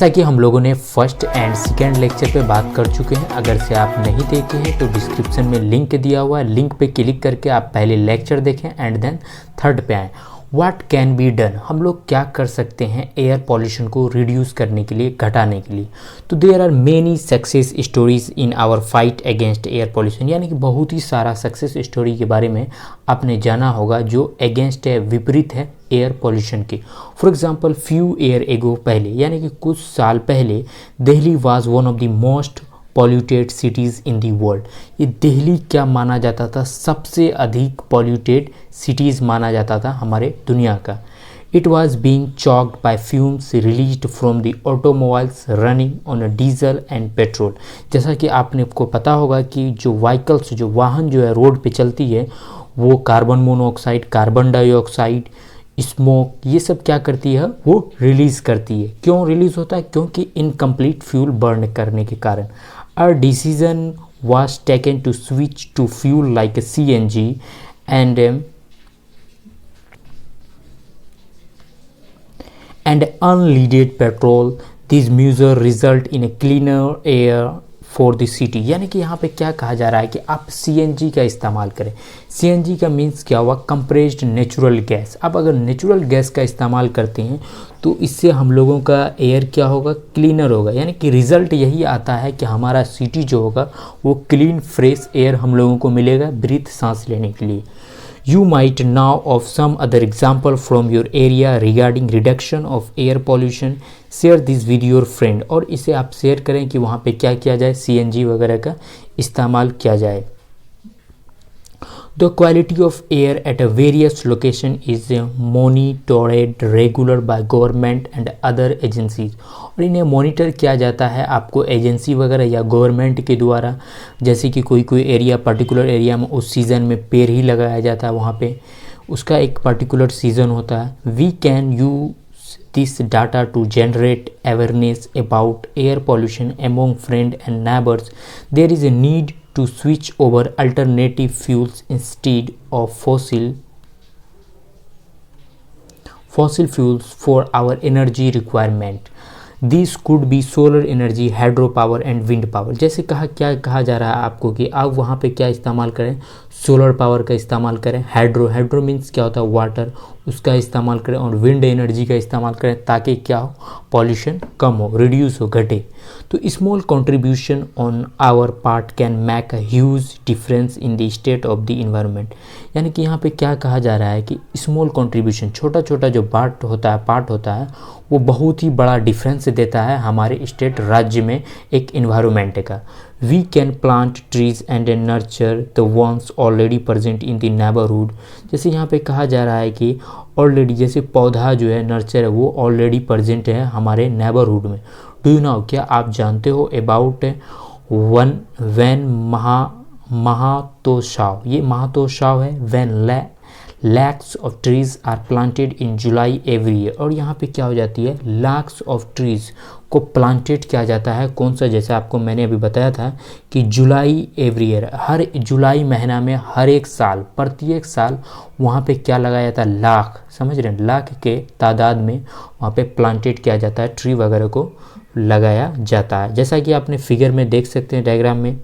जैसा कि हम लोगों ने फर्स्ट एंड सेकेंड लेक्चर पे बात कर चुके हैं, अगर से आप नहीं देखे हैं तो डिस्क्रिप्शन में लिंक दिया हुआ है, लिंक पे क्लिक करके आप पहले लेक्चर देखें एंड देन थर्ड पे आएँ। व्हाट कैन बी डन, हम लोग क्या कर सकते हैं एयर पॉल्यूशन को रिड्यूस करने के लिए, घटाने के लिए। तो there are many success stories in our fight against air pollution, यानी कि बहुत ही सारा सक्सेस स्टोरी के बारे में आपने जाना होगा जो अगेंस्ट है, विपरीत है एयर पॉल्यूशन के। For example few year ago, पहले यानी कि कुछ साल पहले Delhi was one of the most polluted cities in the world. ये दिल्ली क्या माना जाता था, सबसे अधिक पॉल्यूटेड सिटीज़ माना जाता था हमारे दुनिया का। It was being choked by fumes released from the automobiles running on diesel and petrol. जैसा कि आपने को पता होगा कि जो व्हीकल्स, जो वाहन जो है रोड पे चलती है, वो carbon monoxide, carbon dioxide, smoke, ये सब क्या करती है, वो रिलीज़ करती है। क्यों रिलीज़ होता है? क्योंकि इनकम्प्लीट फ्यूल बर्न करने के कारण। A decision was taken to switch to fuel like CNG and unleaded petrol. These measures result in a cleaner air for the city। यानी कि यहाँ पे क्या कहा जा रहा है कि आप CNG का इस्तेमाल करें। CNG का मीन्स क्या हुआ? Compressed natural gas. आप अगर नेचुरल गैस का इस्तेमाल करते हैं तो इससे हम लोगों का एयर क्या होगा? क्लीनर होगा। यानी कि रिज़ल्ट यही आता है कि हमारा सिटी जो होगा वो क्लीन फ्रेश एयर हम लोगों को मिलेगा ब्रीथ, सांस लेने के लिए। You might know of some other example from your area regarding reduction of air pollution. Share this with your friend। और इसे आप शेयर करें कि वहाँ पे क्या किया जाए, CNG वगैरह का इस्तेमाल किया जाए। The quality of air at a various location is monitored regular by government and other agencies। और इन्हें मॉनिटर किया जाता है आपको एजेंसी वगैरह या गवर्नमेंट के द्वारा। जैसे कि कोई एरिया, पर्टिकुलर एरिया में उस सीज़न में पेड़ ही लगाया जाता है, वहाँ पे उसका एक पर्टिकुलर सीज़न होता है। We can use this data to generate awareness about air pollution among friends and neighbors। There is a need to switch over alternative fuels instead of fossil fuels for our energy requirement। These could be solar energy, hydro power and wind power। जैसे क्या कहा जा रहा है आपको कि आप वहाँ पे क्या इस्तेमाल करें? सोलर पावर का इस्तेमाल करें, हाइड्रो मीन्स क्या होता है? वाटर, उसका इस्तेमाल करें, और विंड एनर्जी का इस्तेमाल करें ताकि क्या हो? पॉल्यूशन कम हो, रिड्यूस हो, घटे। तो small contribution on our part can make a huge difference in the state of the environment. यानी कि यहाँ पे क्या कहा जा रहा है कि स्मॉल कंट्रीब्यूशन, छोटा छोटा जो पार्ट होता है वो बहुत ही बड़ा डिफरेंस देता है हमारे स्टेट, राज्य में एक इन्वायरमेंट का। We can plant trees and nurture the ones already present in the neighbourhood. जैसे यहाँ पे कहा जा रहा है कि ऑलरेडी, जैसे पौधा जो है, नर्चर है, वो ऑलरेडी प्रेजेंट है हमारे नेबरहुड में। डू यू नो, क्या आप जानते हो अबाउट वैन महातोशाव। ये महातोशाव है, when lakhs of trees are planted in July every year. और यहाँ पे क्या हो जाती है? लैक्स ऑफ ट्रीज को प्लांटेड किया जाता है। कौन सा? जैसे आपको मैंने अभी बताया था कि जुलाई एवरी ईयर, हर जुलाई महीना में हर एक साल, प्रत्येक साल वहाँ पे क्या लगाया जाता है? लाख, समझ रहे हैं, लाख के तादाद में वहाँ पे प्लांटेड किया जाता है, ट्री वगैरह को लगाया जाता है। जैसा कि आपने फिगर में देख सकते हैं, डायग्राम में।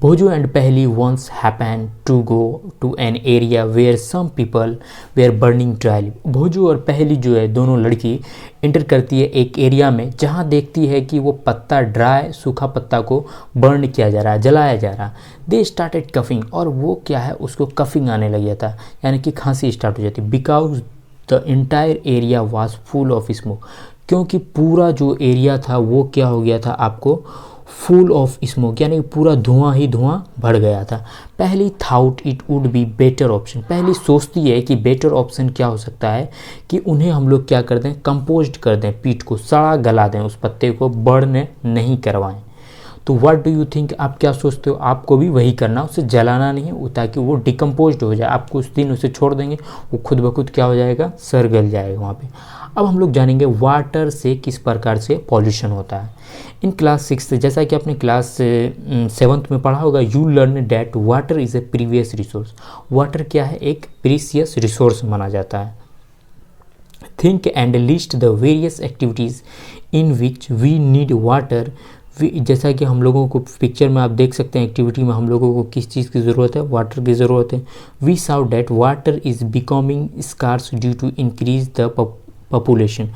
भोजू एंड पहली once happened to go to an area where some people were burning dry leaf। Bhoju और पहली जो है, दोनों लड़की इंटर करती है एक एरिया में जहाँ देखती है कि वो पत्ता, ड्राई सूखा पत्ता को बर्न किया जा रहा है, जलाया जा रहा है। दे स्टार्टेड कफिंग, और वो क्या है, उसको कफिंग आने लग जाता, यानी कि खांसी स्टार्ट हो जाती। Because the entire area was full of smoke. क्योंकि पूरा जो एरिया था वो क्या हो गया था आपको? फुल ऑफ स्मोक, यानी पूरा धुआं ही धुआं भर गया था। पहली thought it would be better option. पहली सोचती है कि बेटर ऑप्शन क्या हो सकता है कि उन्हें हम लोग क्या कर दें? कंपोस्ट कर दें, पीठ को सड़ा गला दें, उस पत्ते को बर्न नहीं करवाएं। तो व्हाट डू यू थिंक, आप क्या सोचते हो? आपको भी वही करना, उसे जलाना नहीं है ताकि वो डिकम्पोज हो जाए। आप कुछ दिन उसे छोड़ देंगे, वो खुद ब खुद क्या हो जाएगा? सड़ गल जाएगा वहाँ पे। अब हम लोग जानेंगे वाटर से किस प्रकार से पॉल्यूशन होता है। इन क्लास 6, जैसा कि आपने क्लास 7th में पढ़ा होगा, you learn that water is a previous resource. Water क्या है? एक प्रीसियस रिसोर्स माना जाता है। Think and list the various activities in which we need water. जैसा कि हम लोगों को पिक्चर में आप देख सकते हैं, एक्टिविटी में हम लोगों को किस चीज़ की ज़रूरत है, वाटर की ज़रूरत है। We saw that water is becoming scarce due to increase the population.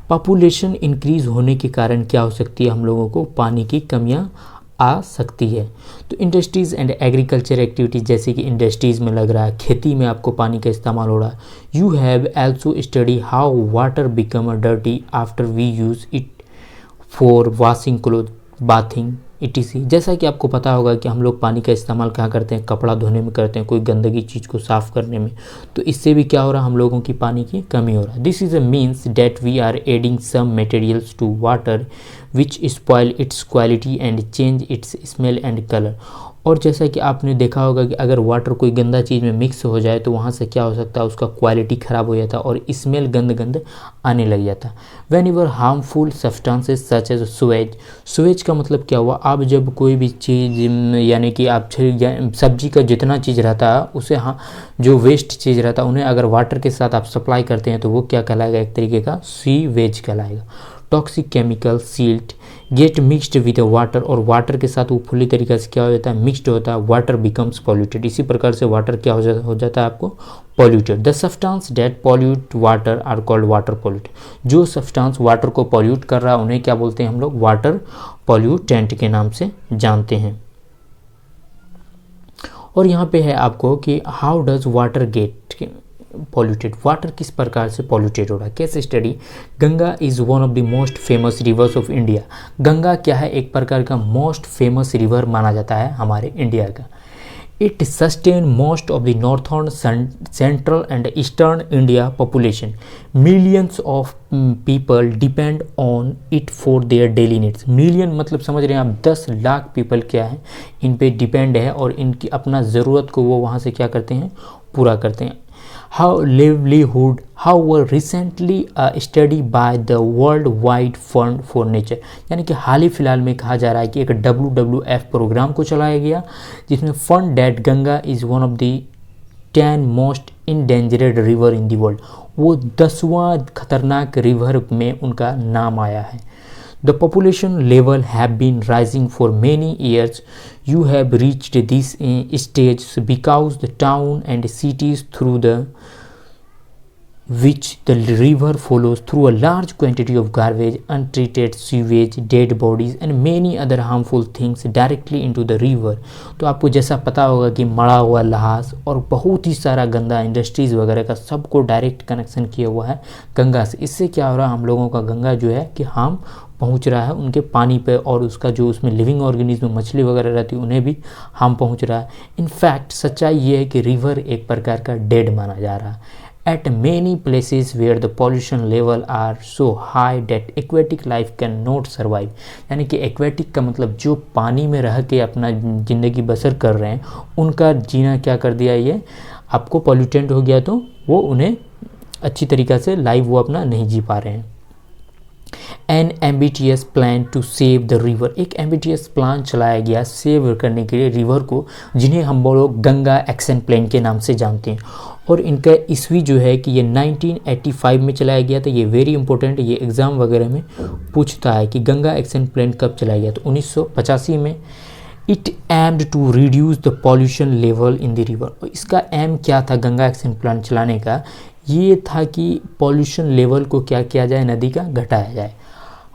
Population increase होने के कारण क्या हो सकती है, हम लोगों को पानी की कमियां आ सकती है। तो इंडस्ट्रीज़ एंड एग्रीकल्चर एक्टिविटीज़, जैसे कि इंडस्ट्रीज़ में लग रहा है, खेती में आपको पानी का इस्तेमाल हो रहा है। You have also study how water become dirty after we use it for washing cloth, bathing etc। जैसा कि आपको पता होगा कि हम लोग पानी का इस्तेमाल कहाँ करते हैं, कपड़ा धोने में करते हैं, कोई गंदगी चीज़ को साफ़ करने में। तो इससे भी क्या हो रहा है, हम लोगों की पानी की कमी हो रहा है। This is a means that we are adding some materials to water which spoil its quality and change its smell and colour. और जैसा कि आपने देखा होगा कि अगर वाटर कोई गंदा चीज़ में मिक्स हो जाए तो वहाँ से क्या हो सकता है, उसका क्वालिटी ख़राब हो जाता है और स्मेल गंद आने लग जाता है। Whenever harmful substances such as sewage, sewage का मतलब क्या हुआ, आप जब कोई भी चीज़ यानी कि आप सब्जी का जितना चीज़ रहता है उसे, हाँ, जो वेस्ट चीज़ रहता है उन्हें अगर वाटर के साथ आप सप्लाई करते हैं तो वो क्या कहलाएगा, एक तरीके का सीवेज कहलाएगा। Toxic chemical silt get mixed with water, और वाटर के साथ वो फुली तरीके से क्या हो जाता है, मिक्सड होता है, वाटर बिकम्स पॉल्यूटेड। इसी प्रकार से वाटर क्या हो जाता है आपको polluted. The substance that pollute water are called water polluted. जो सब्सटेंस वाटर को पॉल्यूट कर रहा है उन्हें क्या बोलते हैं हम लोग, वाटर पॉल्यूटेंट के नाम से जानते हैं। और यहाँ पे है आपको कि how does water get polluted, water किस प्रकार से पॉल्यूटेड हो रहा है। Case study, Ganga is one of the most famous rivers of India. Ganga क्या है, एक प्रकार का मोस्ट फेमस रिवर माना जाता है हमारे इंडिया का। It sustain most of the northern, central and eastern India population. Millions of people depend on it for their daily needs. Million मतलब समझ रहे हैं आप, 10 लाख पीपल क्या है, इन पे डिपेंड है और इनकी अपना ज़रूरत को वो वहाँ से क्या करते हैं, पूरा करते हैं। How livelihood, however, recently a study by the World Wide Fund for Nature, यानी कि हाल ही फिलहाल में कहा जा रहा है कि एक WWF प्रोग्राम को चलाया गया जिसमें fund that Ganga is one of the 10 most endangered river in the world, वो 10वां खतरनाक रिवर में उनका नाम आया है। The population level have been rising for many years. You have reached this stage because the town and cities through the which the river follows through a large quantity of garbage, untreated sewage, dead bodies and many other harmful things directly into the river। तो आपको जैसा पता होगा कि मरा हुआ लहास और बहुत ही सारा गंदा इंडस्ट्रीज़ वगैरह का सबको डायरेक्ट कनेक्शन किया हुआ है गंगा से। इससे क्या हो रहा है, हम लोगों का गंगा जो है कि हार्म पहुंच रहा है उनके पानी पे, और उसका जो उसमें लिविंग ऑर्गेनिज्म मछली वगैरह रहती है उन्हें भी हार्म पहुंच रहा है। इनफैक्ट सच्चाई ये है कि रिवर एक प्रकार का डेड माना जा रहा है। At many places where the pollution level are so high that aquatic life cannot survive, यानी कि एक्वेटिक का मतलब जो पानी में रह के अपना ज़िंदगी बसर कर रहे हैं उनका जीना क्या कर दिया, ये आपको पॉल्यूटेंट हो गया, तो वो उन्हें अच्छी तरीक़ा से लाइव वो अपना नहीं जी पा रहे हैं। An ambitious plan to save the river, एक एम्बिटियस प्लान चलाया गया सेव करने के लिए रिवर को, जिन्हें हम लोग गंगा एक्शन प्लान के नाम से जानते हैं। और इनका ईस्वी जो है कि ये 1985 में चलाया गया था। ये वेरी इंपॉर्टेंट, ये एग्ज़ाम वगैरह में पूछता है कि गंगा एक्शन प्लान कब चलाया गया, तो 1985 में। It aimed to reduce the pollution level in the river, और इसका एम क्या था गंगा एक्शन प्लान चलाने का, ये था कि पॉल्यूशन लेवल को क्या किया जाए, नदी का घटाया जाए।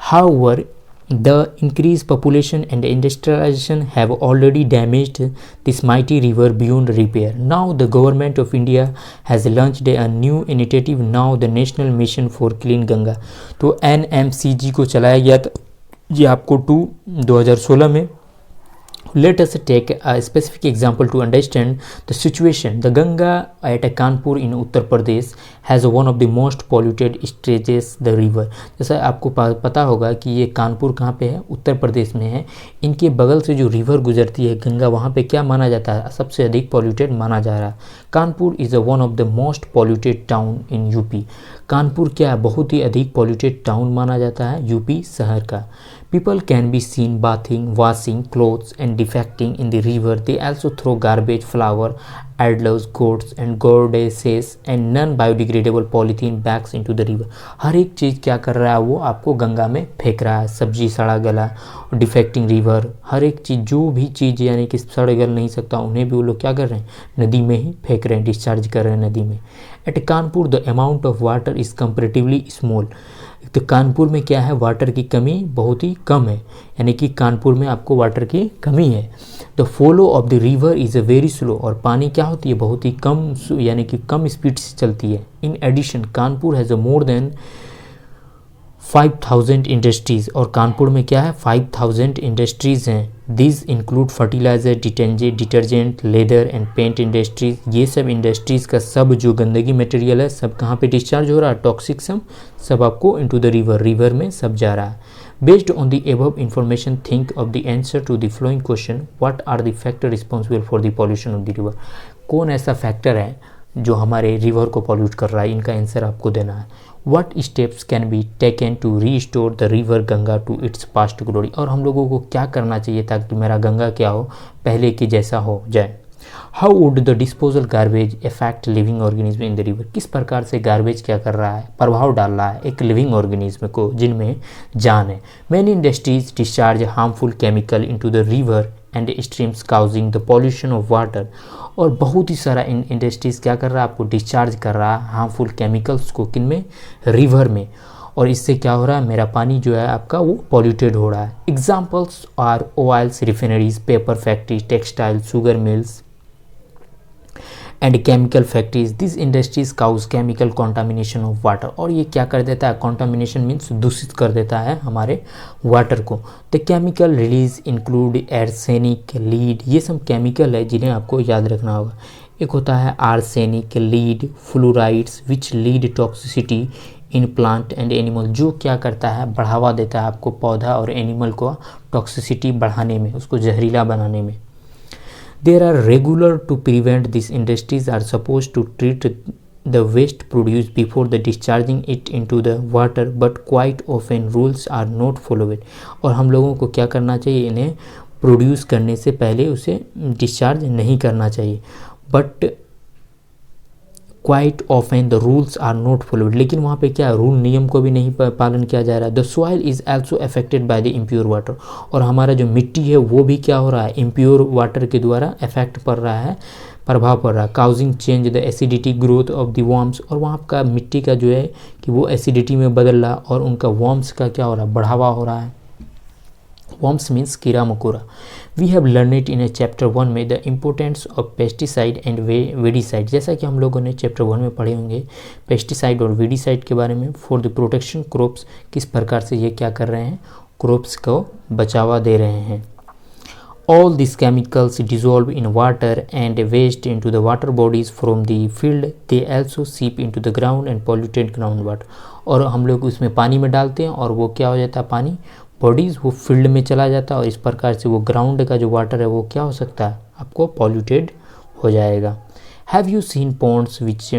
However the increased population and industrialization have already damaged this mighty river beyond repair. Now the government of India has launched a new initiative, now the National Mission for Clean Ganga। तो NMCG को चलाया गया था, ये आपको 2016 में। Let us take a specific example to understand the situation. The Ganga at Kanpur in Uttar Pradesh has one of the most polluted stretches the river। जैसा आपको पता होगा कि ये कानपुर कहाँ पे है, उत्तर प्रदेश में है। इनके बगल से जो रिवर गुजरती है गंगा, वहाँ पे क्या माना जाता है, सबसे अधिक पॉल्यूटेड माना जा रहा है। Kanpur is one of the most polluted town in UP. Kanpur क्या है, बहुत ही अधिक पॉल्यूटेड टाउन माना जाता है यूपी शहर का। People can be seen bathing, washing clothes, and defecting in the river. They also throw garbage, flour, idlers, goats, and goddesses, and non-biodegradable polythene bags into the river. हर एक चीज़ क्या कर रहा है, वो आपको गंगा में फेंक रहा है. सब्जी सड़ा गला, डिफेक्टिंग रिवर, हर एक चीज़, जो भी चीज़ यानी कि सड़ गल नहीं सकता, उन्हें भी वो लोग क्या कर रहे हैं, नदी में ही फेंक रहे हैं, डिस्चार्ज कर रहे हैं नदी में. At Kanpur the amount of water is comparatively small. तो कानपुर में क्या है, वाटर की कमी बहुत ही कम है, यानी कि कानपुर में आपको वाटर की कमी है. The flow of the river is a very slow. और पानी क्या होती है, बहुत ही कम, यानी कि कम स्पीड से चलती है. In addition Kanpur has a more than 5000 industries. और कानपुर में क्या है, 5000 इंडस्ट्रीज़ हैं. This include fertilizer, detergent, leather and paint industries. ये सब इंडस्ट्रीज़ का सब जो गंदगी मटेरियल है सब कहाँ पे डिस्चार्ज हो रहा है, टॉक्सिक सब आपको इनटू द रिवर में सब जा रहा है. Based on the above information think of the answer to the following question. What are the factor responsible for the pollution of the river. कौन ऐसा फैक्टर है जो हमारे रिवर को पॉल्यूट कर रहा है, इनका आंसर आपको देना है. What steps can be taken to restore the river Ganga to its past glory. और हम लोगों को क्या करना चाहिए ताकि मेरा गंगा क्या हो, पहले के जैसा हो जाए. How would the disposal garbage affect living organism in the river. किस प्रकार से गार्बेज क्या कर रहा है, प्रभाव डाल रहा है एक लिविंग ऑर्गेनिज्म को जिनमें जान है. Many industries discharge harmful chemical into the river and streams causing the pollution of water. और बहुत ही सारा इंडस्ट्रीज़ क्या कर रहा है, आपको डिस्चार्ज कर रहा है हार्मफुल केमिकल्स को, किन में, रिवर में. और इससे क्या हो रहा है, मेरा पानी जो है आपका वो पॉल्यूटेड हो रहा है. Examples are oils refineries, paper factories, textile, sugar mills and chemical factories. This industries cause chemical contamination of water. और ये क्या कर देता है, कॉन्टामिनेशन मीन्स दूषित कर देता है हमारे वाटर को. The chemical release include arsenic, lead. ये सब केमिकल है जिन्हें आपको याद रखना होगा. एक होता है arsenic, lead, fluorides which lead toxicity in plant and animal. जो क्या करता है, बढ़ावा देता है आपको पौधा और एनिमल को टॉक्सिसिटी बढ़ाने में, उसको जहरीला बनाने में. There are regular to prevent these industries are supposed to treat the waste produced before the discharging it into the water, but quite often rules are not followed. और हम लोगों को क्या करना चाहिए, इन्हें प्रोड्यूस करने से पहले उसे डिस्चार्ज नहीं करना चाहिए. But quite often the rules are not followed. लेकिन वहाँ पे क्या, रूल नियम को भी नहीं पालन किया जा रहा है. The soil is also affected by the impure water. और हमारा जो मिट्टी है वो भी क्या हो रहा है, इम्प्योर वाटर के द्वारा इफेक्ट पड़ रहा है, प्रभाव पड़ रहा है. Causing change the acidity growth of the worms. और वहाँ का मिट्टी का जो है कि वो एसिडिटी में बदल रहा और उनका वर्म्स का क्या हो रहा है, बढ़ावा हो रहा है. वर्म्स मीन्स कीड़ा मकोड़ा. We have learn it in a chapter 1 में the importance of pesticide and weedicide. जैसा कि हम लोगों ने चैप्टर 1 में पढ़े होंगे पेस्टिसाइड और वीडिसाइड के बारे में. फॉर द प्रोटेक्शन क्रॉप्स, किस प्रकार से ये क्या कर रहे हैं, क्रॉप्स को बचावा दे रहे हैं. All these chemicals dissolve in water and waste into the water bodies from the field. They also seep into the ground and polluted groundwater. और हम लोग उसमें पानी में डालते हैं और वो क्या हो जाता है, पानी बॉडीज़ वो फील्ड में चला जाता है और इस प्रकार से वो ग्राउंड का जो वाटर है वो क्या हो सकता है, आपको पॉल्यूटेड हो जाएगा. Have you seen ponds which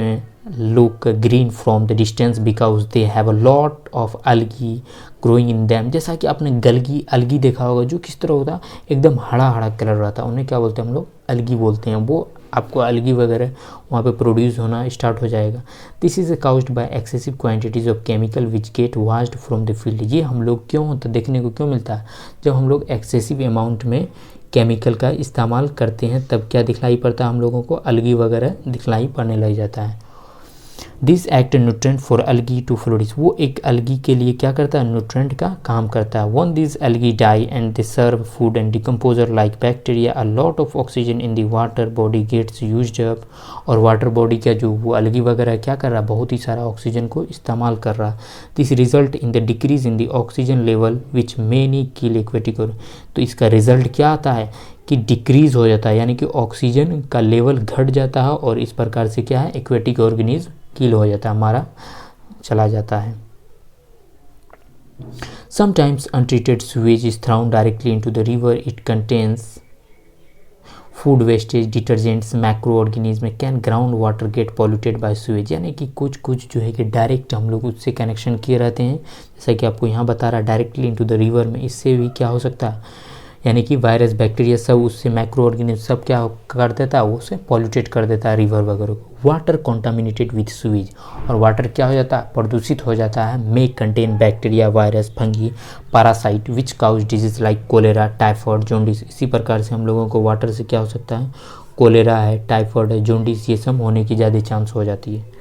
look green from the distance because they have a lot of algae growing in them. जैसा कि आपने अलगी देखा होगा जो किस तरह होता है, एकदम हरा हरा कलर रहता है, उन्हें क्या बोलते हैं हम लोग, अलगी बोलते हैं. वो आपको अलगी वगैरह वहाँ पे प्रोड्यूस होना स्टार्ट हो जाएगा. This is caused by excessive quantities of chemical which get washed from the field. ये हम लोग क्यों होता, देखने को क्यों मिलता है, जब हम लोग एक्सेसिव अमाउंट में केमिकल का इस्तेमाल करते हैं तब क्या दिखलाई पड़ता है हम लोगों को, अलगी वगैरह दिखलाई पड़ने लग जाता है. This act nutrient for algae to flourish. वो एक अलगी के लिए क्या करता है, न्यूट्रेंट का काम करता है. Once this algae die and they serve food and decomposer like bacteria. A lot of oxygen in the water body gets used up. और वाटर बॉडी का जो वो अलगी वगैरह क्या कर रहा है, बहुत ही सारा ऑक्सीजन को इस्तेमाल कर रहा है. This result in the decrease in the oxygen level which many kill aquatic. तो इसका रिजल्ट क्या आता है कि डिक्रीज हो जाता है, यानी कि ऑक्सीजन का लेवल घट जाता है और इस प्रकार से क्या है, एक्वेटिक ऑर्गेनिज्म किल हो जाता है, हमारा चला जाता है. Sometimes untreated sewage is thrown directly into the river. It contains food wastage, detergents, micro organism can ground water get polluted by sewage, यानी कि कुछ कुछ जो है कि डायरेक्ट हम लोग उससे कनेक्शन किए रहते हैं, जैसा कि आपको यहाँ बता रहा है डायरेक्टली इनटू द रिवर में, इससे भी क्या हो सकता है, यानी कि वायरस बैक्टीरिया सब उससे माइक्रो ऑर्गेनिज्म सब क्या कर देता है, वो उसे पॉल्यूटेड कर देता है रिवर वगैरह को। वाटर कॉन्टामिनेटेड विथ सुएज, और वाटर क्या हो जाता है, प्रदूषित हो जाता है, may contain bacteria, virus, fungi, parasite which cause disease like cholera, typhoid, jaundice. इसी प्रकार से हम लोगों को वाटर से क्या हो सकता है, कोलेरा है, टाइफॉइड है, जॉन्डिस, ये सब होने की ज़्यादा चांस हो जाती है।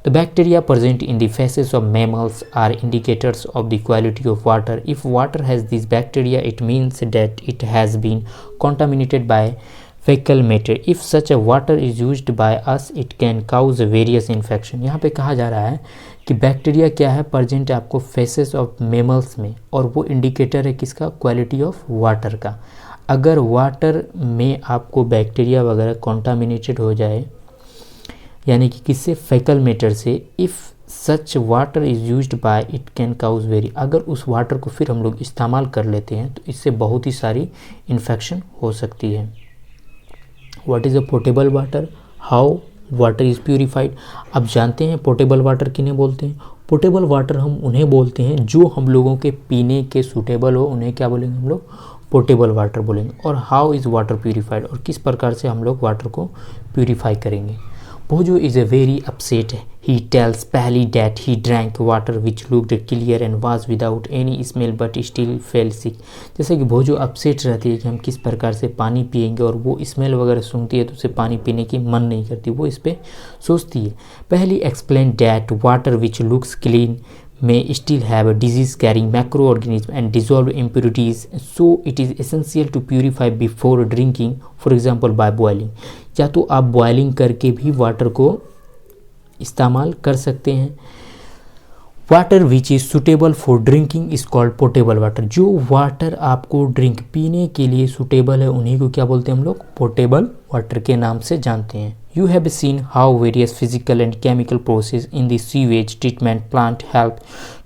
The bacteria present in the feces of mammals are indicators of the quality of water. If water has these bacteria, it means that it has been contaminated by fecal matter. If such a water is used by us, it can cause various infection. यहाँ पे कहा जा रहा है कि bacteria क्या है, present है आपको फेसेस ऑफ मेमल्स में, और वो इंडिकेटर है किसका, क्वालिटी ऑफ वाटर का। अगर वाटर में आपको बैक्टीरिया वगैरह कॉन्टामिनेटेड हो जाए, यानी कि किससे, फैकल मैटर से, if such water is used by it can cause very, अगर उस वाटर को फिर हम लोग इस्तेमाल कर लेते हैं तो इससे बहुत ही सारी इन्फेक्शन हो सकती है। What is a portable water, how water is purified. अब जानते हैं पोर्टेबल वाटर किन्हें बोलते हैं। पोर्टेबल वाटर हम उन्हें बोलते हैं जो हम लोगों के पीने के सूटेबल हो, उन्हें क्या बोलेंगे हम लोग, पोर्टेबल वाटर बोलेंगे। और हाउ इज़ वाटर प्यूरिफाइड, और किस प्रकार से हम लोग वाटर को प्यूरिफाई करेंगे। Bhojo is a very upset. He tells Pahli that he drank water which looked clear and was without any smell but still felt sick. जैसे कि भोजो अपसेट रहती है कि हम किस प्रकार से पानी पिएंगे, और वो स्मेल वगैरह सूंघती है तो उसे पानी पीने की मन नहीं करती, वो इस पर सोचती है। पहली explain that water which looks clean may still have a disease carrying microorganisms and dissolved impurities, so it is essential to purify before drinking, for example by boiling. या तो आप बॉयलिंग करके भी वाटर को इस्तेमाल कर सकते हैं। Water which is suitable for drinking is called portable water. जो वाटर आपको ड्रिंक पीने के लिए सुटेबल है उन्हीं को क्या बोलते हैं हम लोग, पोर्टेबल वाटर के नाम से जानते हैं। You have seen how various physical and chemical processes in the sewage treatment plant help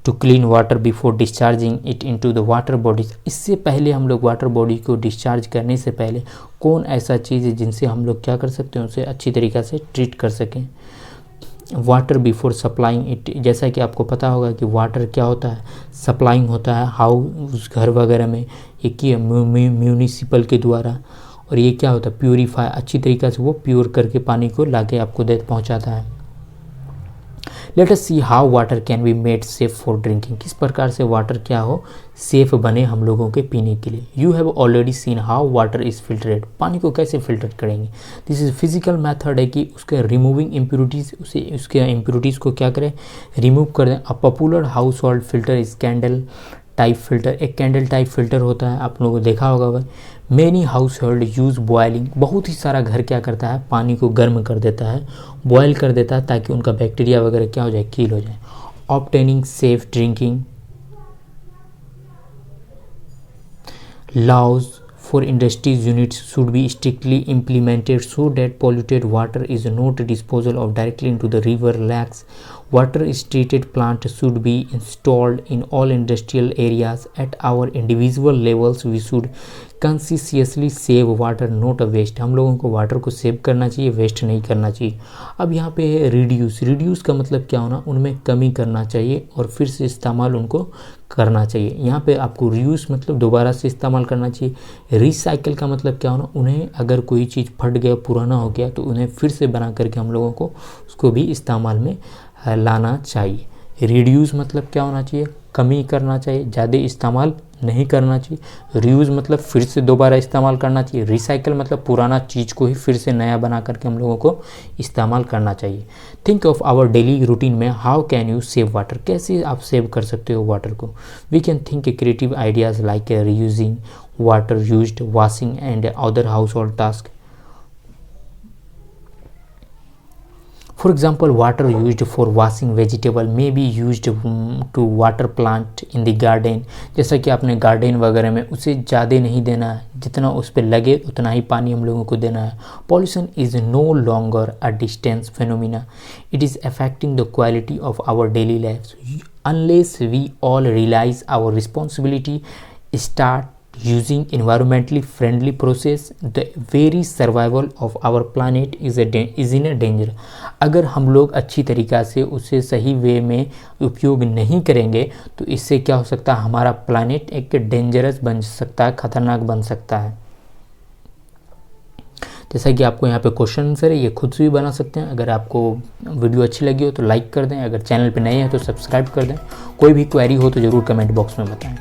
to clean water before discharging it into the water bodies. इससे पहले हम लोग वाटर बॉडी को डिस्चार्ज करने से पहले कौन ऐसा चीज़ है जिनसे हम लोग क्या कर सकते हैं, उसे अच्छी तरीक़ा से ट्रीट कर सकें। वाटर बिफोर सप्लाइंग इट, जैसा कि आपको पता होगा कि वाटर क्या होता है, सप्लाइंग होता है हाउस, घर वगैरह में, एक ही म्यूनिसिपल के द्वारा, और ये क्या होता है, प्यूरीफाई, अच्छी तरीक़े से वो प्योर करके पानी को लाके आपको दे पहुंचाता है। Let us see how water can be made safe for drinking, किस प्रकार से वाटर क्या हो, सेफ बने हम लोगों के पीने के लिए। You have already seen how water is filtered, पानी को कैसे फिल्टर करेंगे। दिस इज़ फिजिकल मेथड है कि उसके रिमूविंग इम्प्योरिटीज़, उसे उसके इम्प्योरिटीज़ को क्या करें, रिमूव कर दें। A popular house hold filter is candle type filter, एक कैंडल टाइप फिल्टर होता है, आप लोगों को देखा होगा वह। Many house hold use boiling, बहुत ही सारा घर क्या करता है, पानी को गर्म कर देता है, बॉयल कर देता है ताकि उनका बैक्टीरिया वगैरह क्या हो जाए, किल हो जाए। Obtaining safe drinking laws for industries units should be strictly implemented so that polluted water is not disposed of directly into the river, lakes. Water treated plant should be installed in all industrial areas. At our individual levels we should consciously save water, not a waste. हम लोगों को water को save करना चाहिए, waste नहीं करना चाहिए। अब यहाँ पे है रिड्यूस, रिड्यूस का मतलब क्या होना, उनमें कमी करना चाहिए और फिर से इस्तेमाल उनको करना चाहिए। यहाँ पे आपको रीयूज़ मतलब दोबारा से इस्तेमाल करना चाहिए। रिसाइकिल का मतलब क्या होना, उन्हें अगर कोई चीज़ फट गया, पुराना हो गया, तो उन्हें फिर से बना करके हम लोगों को उसको भी इस्तेमाल में लाना चाहिए। रिड्यूस मतलब क्या होना चाहिए, कमी करना चाहिए, ज़्यादा इस्तेमाल नहीं करना चाहिए। रीयूज़ मतलब फिर से दोबारा इस्तेमाल करना चाहिए। रिसाइकिल मतलब पुराना चीज़ को ही फिर से नया बना करके हम लोगों को इस्तेमाल करना चाहिए। Think of our daily routine में how can you save water, कैसे आप सेव कर सकते हो वाटर को। We can think creative ideas like reusing water used, washing and other household task. For example, water used for washing vegetable may be used to water plant in the garden. जैसा कि आपने garden वगैरह में उसे ज़्यादा नहीं देना है, जितना उस पर लगे उतना ही पानी हम लोगों को देना है। Pollution is no longer a distant phenomena. It is affecting the quality of our daily lives. Unless we all realize our responsibility, start using environmentally friendly process, the very survival of our planet is in a danger। अगर हम लोग अच्छी तरीक़ा से उसे सही वे में उपयोग नहीं करेंगे तो इससे क्या हो सकता है, हमारा प्लानेट एक डेंजरस बन सकता है, खतरनाक बन सकता है। जैसा कि आपको यहाँ पे क्वेश्चन आंसर है, ये खुद से भी बना सकते हैं। अगर आपको वीडियो अच्छी लगी हो तो लाइक कर दें, अगर चैनल पे नए हैं तो सब्सक्राइब कर दें। कोई भी क्वेरी हो तो ज़रूर कमेंट बॉक्स में बताएं।